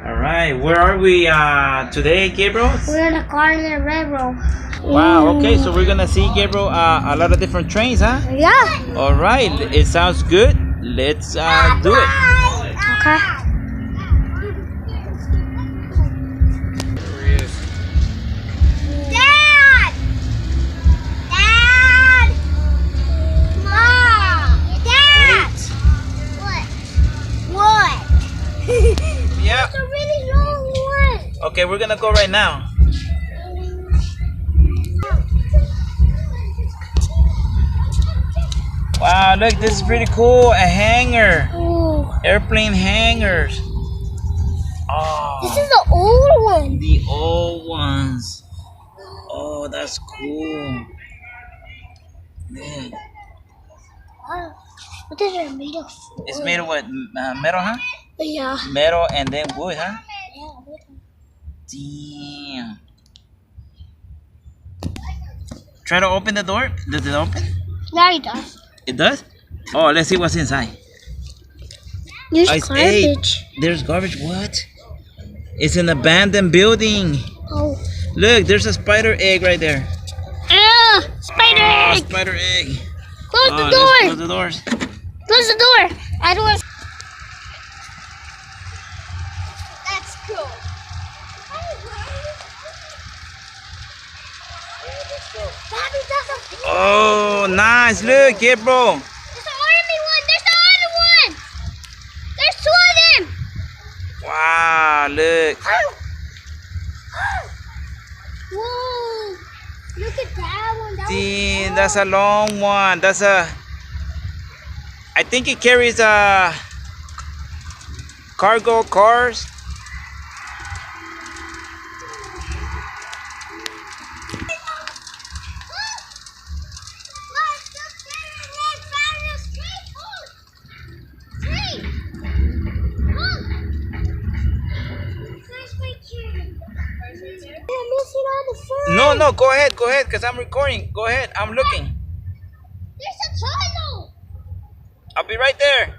Alright, where are we today, Gabriel? We're in the Garden Railroad. Wow, okay, so we're gonna see, Gabriel, a lot of different trains, huh? Yeah. Alright, it sounds good. Let's do it. Okay. Dad! Dad! Mom! Dad! What? Yeah. It's a really long one. Okay, we're gonna go right now. Wow, look, this is pretty cool. A hangar. Ooh. Airplane hangars. Oh, This is the old one. the old ones. Oh, that's cool. Man, What is it made of? it's made of what? Metal, huh? Yeah. Metal and then wood, huh? Yeah. Damn. Try to open the door. Does it open? Yeah, it does. It does? Oh, let's see what's inside. There's Hey, garbage. there's garbage. What? It's an abandoned building. Oh. Look, there's a spider egg right there. Spider Oh, egg. spider egg. Close the Let's door. close the doors. Close the door. I don't want. That's cool. Daddy, that's a pig. Oh, nice. Look, Gabriel. There's the army one. There's the other one. There's two of them. Wow, look. Whoa. Look at that one. That Damn, that's a long one. That's a... I think it carries cargo cars. No, go ahead, because I'm recording. Go ahead, I'm looking. There's a tunnel. I'll be right there.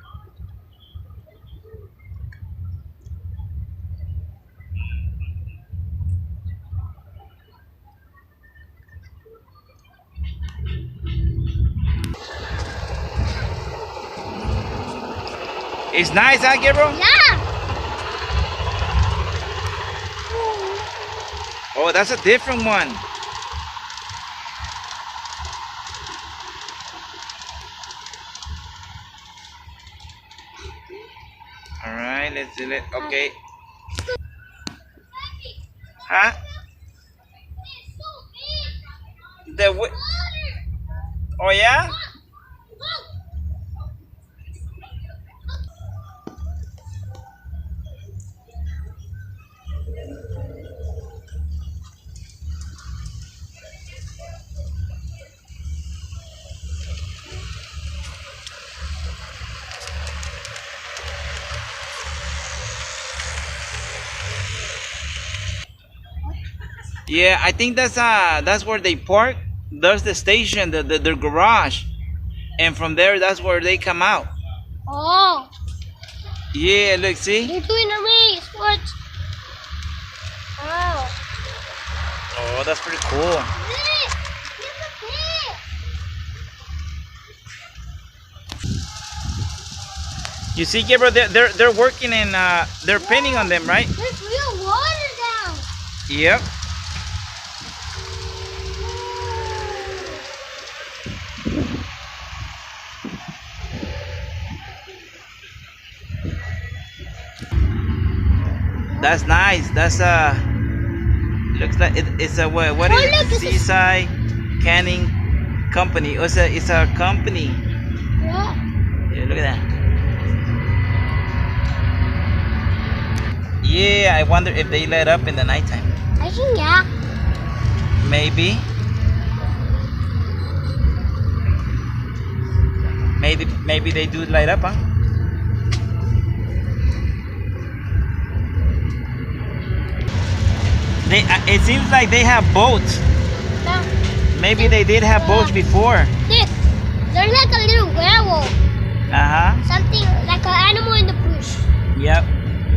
It's nice, huh, Gabriel? Yeah. Oh, that's a different one. All right, let's do it. Okay. Huh? Oh yeah? Yeah, I think that's where they park. There's the station, their garage, and from there that's where they come out. Oh. Yeah, look, see? They're doing a race. What? Oh. Oh, that's pretty cool. You see, Gabriel, they're working and they're painting on them, right? There's real water down. Yep. That's nice. That's looks like it's a what is it? Look, Seaside Canning Company. Oh, it's a company. Yeah. Yeah, look at that. Yeah, I wonder if they light up in the nighttime. I think yeah. Maybe. Maybe they do light up, huh? It seems like they have boats. Yeah. Maybe they did have boats before. This. There's like a little werewolf. Uh-huh.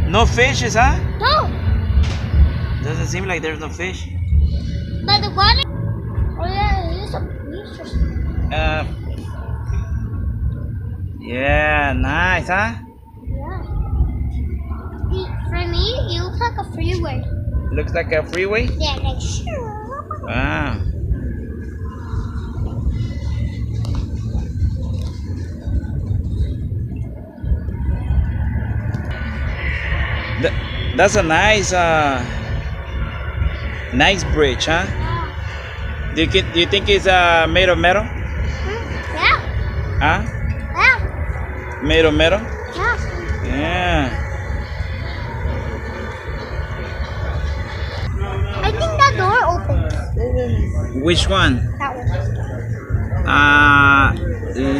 No fishes, huh? No, Doesn't seem like there's no fish. but the water. Oh yeah, there's some fishes. Uh, yeah, nice, huh? Yeah. For me, it looks like a freeway. Looks like a freeway. Yeah, like. Wow. That's a nice, nice bridge, huh? Do you think it's made of metal? Yeah. Huh? Yeah. Made of metal? Yeah. Yeah. I think that door opens. Which one? That one.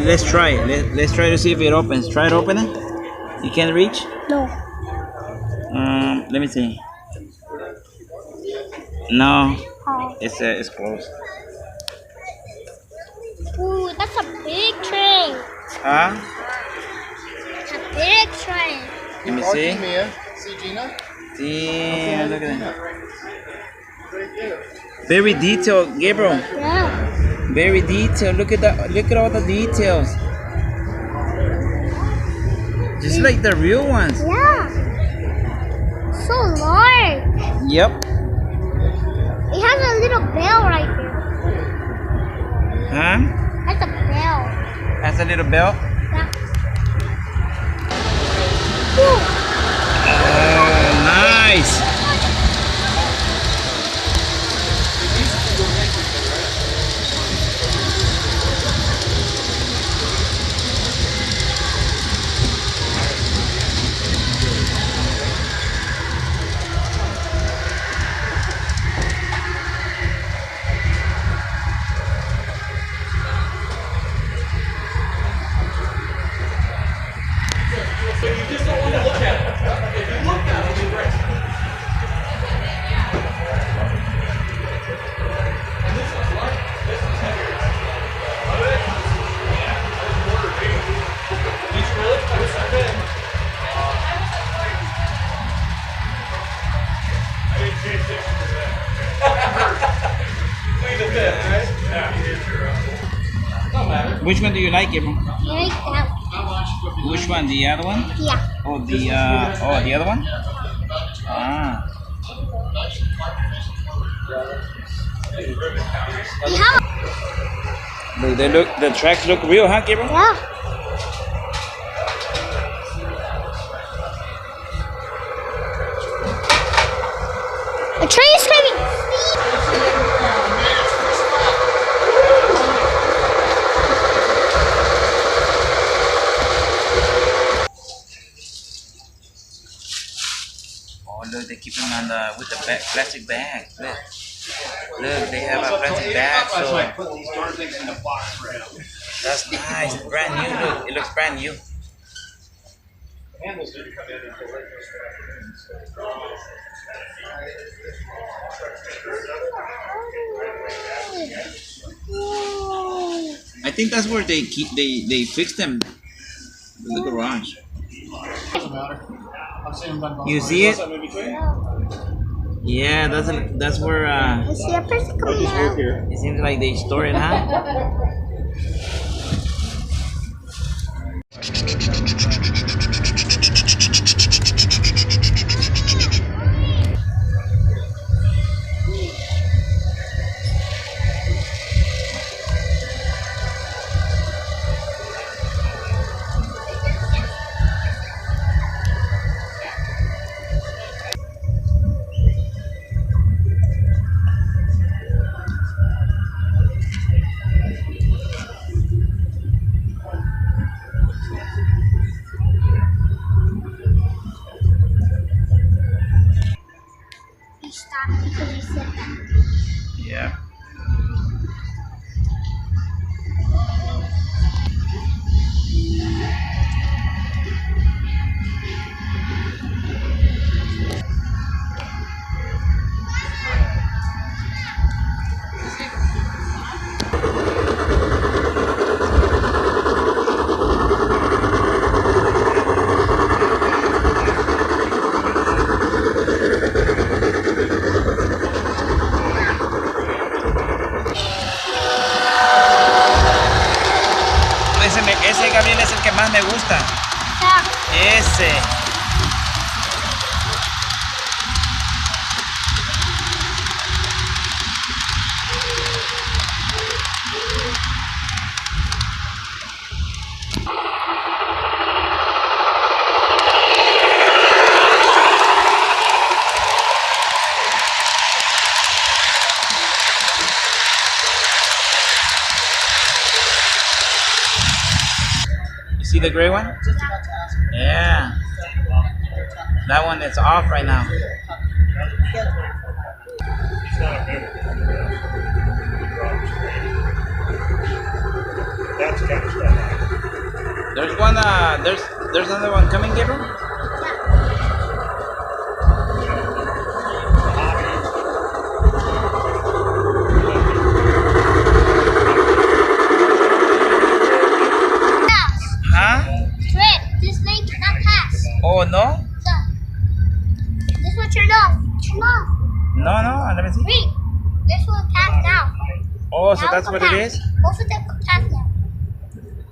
Let's try it. Let's try to see if it opens. Try to open it. You can't reach? No. Let me see. No, Oh. it's closed. Ooh, that's a big train. Huh? It's a big train. Let me see. Mia. See Gina? Damn, look at that. Very detailed, Gabriel. Yeah. Very detailed. Look at that. Look at all the details. Just like the real ones. Yeah. So large. Yep. It has a little bell right there. Huh? That's a bell. That's a little bell. Yeah. Ooh. Oh, nice. Which one do you like, Gabriel? Like that. Which one? The other one? Yeah. Oh, the other one? Ah. We have The tracks look real, huh, Gabriel? yeah. A train is coming. Oh, look, they keep them on with the plastic bag. Look, they have a plastic bag. So Put these darn things in a box for him. that's nice, brand new. Look, it looks brand new. Handles didn't come in until right Whoa. I think that's where they fix them in the garage. Doesn't matter. I've seen them done both You ways. see it? What's up in between? Yeah, that's where I see a person coming out. it seems like they store it, huh? más me gusta. Ese. You see the gray one? Yeah. That one is off right now. That's kind of stuff. There's one. There's another one coming, Gabriel. Huh? Red, this lane cannot pass. Oh no? So, this one turned off. Turn off. No. Let me see. Read. This one pass now. Oh, so Now that's it what can it pass. is. Both of them can pass now.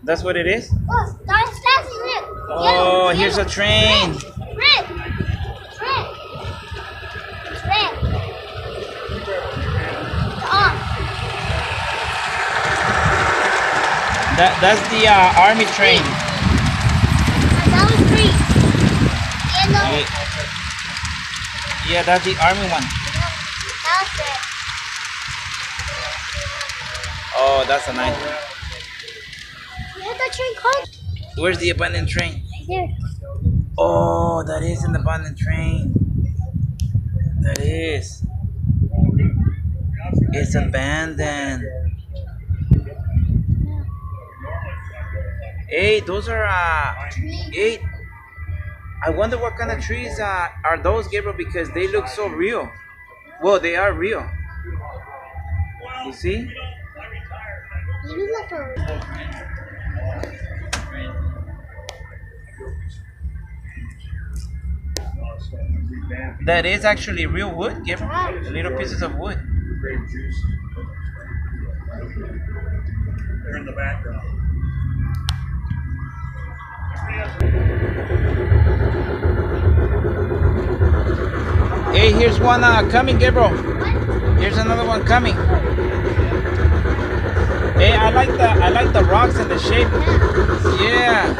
That's what it is. Oh, now it's passing it. Oh, here's a train. Red. It's red. It's red. It's on. That's the army train. That was green. And Yeah, that's the army one. that was red. Oh, that's a nice one. Where's the train called? Where's the abandoned train? Right there. Oh, that is an abandoned train. That is. It's abandoned. Hey, those are hey. I wonder what kind of trees are those, Gabriel, because they look so real. Well, they are real. You see? Maybe like a... That is actually real wood, Gabriel. Little pieces of wood. Grape juice. They're in the background. Hey, here's one coming, Gabriel. Here's another one coming. Hey, I like the rocks and the shape. Yeah.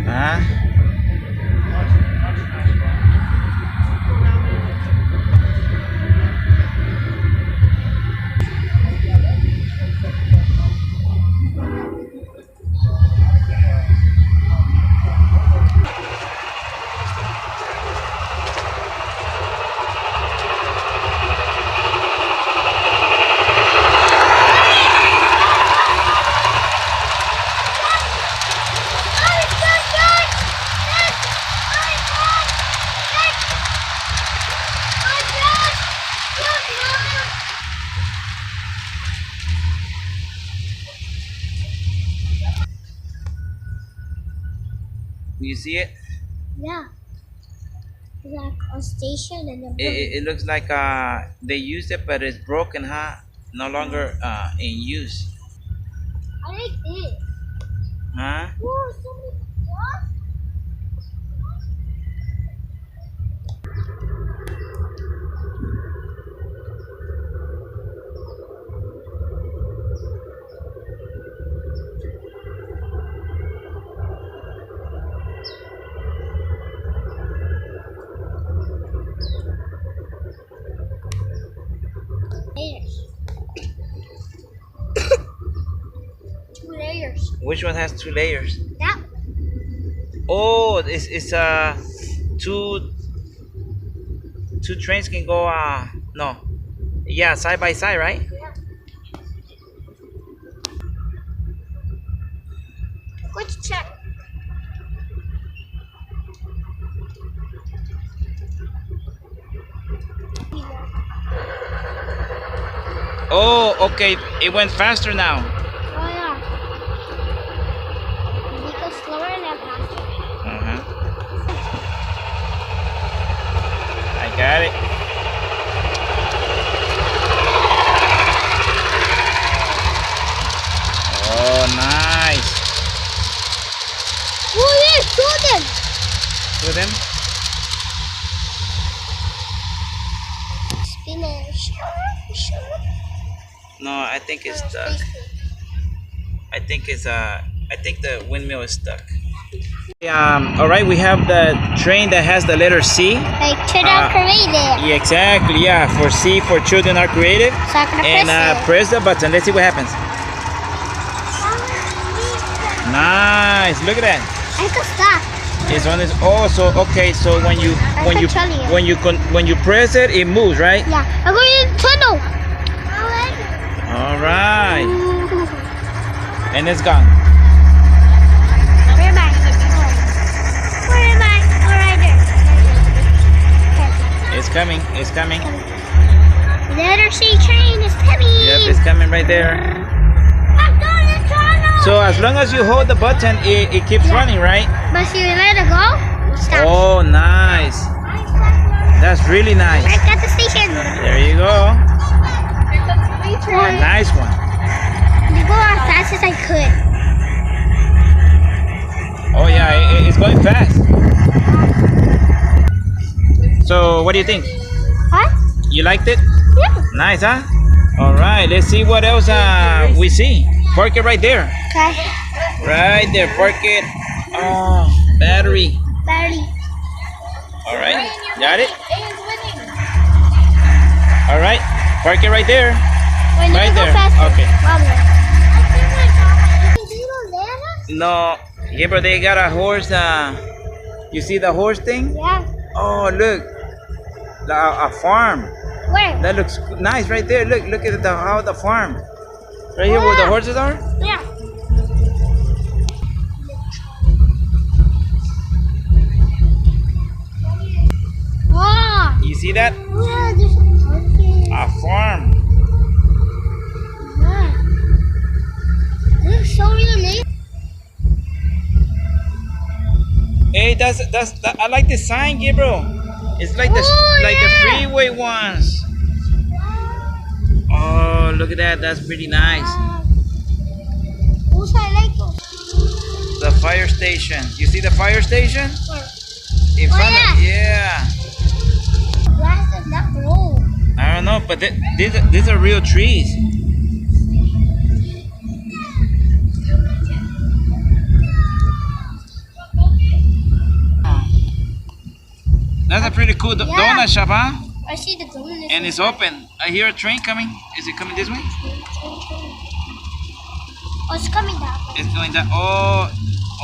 Huh? Do you see it? Yeah. It's like a station and a It looks like they used it, but it's broken, huh? No longer in use, I like this. huh? Oh, so many blocks. Layers. 2 layers. Which one has 2 layers? That Oh, it's two trains can go no, yeah, side by side, right? yeah. Let's check. Oh, okay. It went faster now. Oh yeah. You go slower and then faster. I got it. Oh, nice. Oh yeah, show them. Show them. Spinach. No, I think it's stuck. I think the windmill is stuck. All right, we have the train that has the letter C. Like children creative. Yeah, exactly. Yeah, for C for children are creative. So I'm gonna And press the button. Let's see what happens. Nice. Look at that. I can stop. It's on this. Oh, so okay. So when you press it, it moves, right? Yeah. I'm going in the tunnel. All right. And it's gone. Where am I? Where am I? Oh, right there. It's coming. It's coming. Letter C train is coming. Yep, it's coming right there. I'm going to the tunnel. So as long as you hold the button, it keeps running, right? But if you let it go, it stops. Oh, nice. That's really nice. Back at the station. There you go. A nice one. You go as fast as I could. Oh yeah, it's going fast. So what do you think? What? You liked it? Yeah. Nice, huh? All right, let's see what else we see. Park it right there. Okay. Right there, park it. Oh, battery. Battery. All right, got it? All right, park it right there. Wait, let Right me go there. faster. Okay. Probably. No, yeah, but they got a horse. You see the horse thing? Yeah. Oh, look, a farm. Where? That looks nice right there. Look at how the farm. Right here where the horses are. Yeah. Wow. You see that? Yeah, there's a parking. A farm. Yeah. This is so really neat. Hey, that's I like the sign, Gabriel. It's like the freeway ones. Oh, look at that. That's pretty nice. Also, I like those. The fire station. You see the fire station? Where? In Oh, front yeah. of yeah. Glass is not blue. I don't know, but these are real trees. That's a pretty cool Yeah. donut shop, huh? I see the donut. And it's open. I hear a train coming. Is it coming this way? Oh, it's coming down. It's going down. Oh,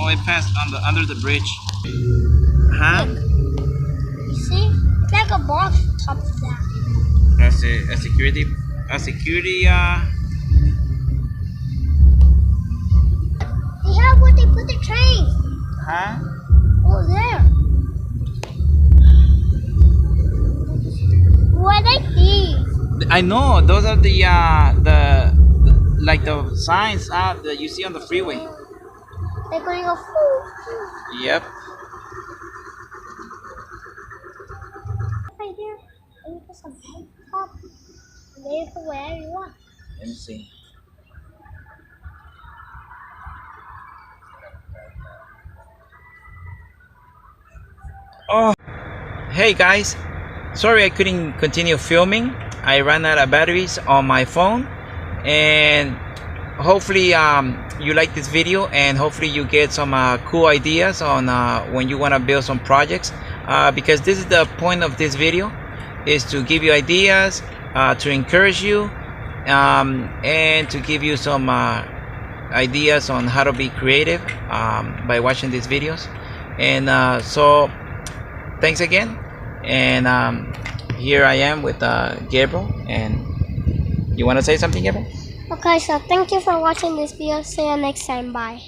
it passed under the bridge. Huh? You see? It's like a box on top of that. That's a security. They have where they put the train. Huh? Oh, there. What are these? I know. Those are the like the signs that you see on the freeway. They're going to go. Yep. Right there. And you put some top. And then you put wherever you want. Let me see. Oh, hey guys. Sorry I couldn't continue filming. I ran out of batteries on my phone, and hopefully you like this video, and hopefully you get some cool ideas on when you want to build some projects, because this is the point of this video, is to give you ideas, to encourage you, and to give you some ideas on how to be creative by watching these videos. And so thanks again, and here I am with Gabriel. And you want to say something, Gabriel? Okay, so thank you for watching this video. See you next time. Bye.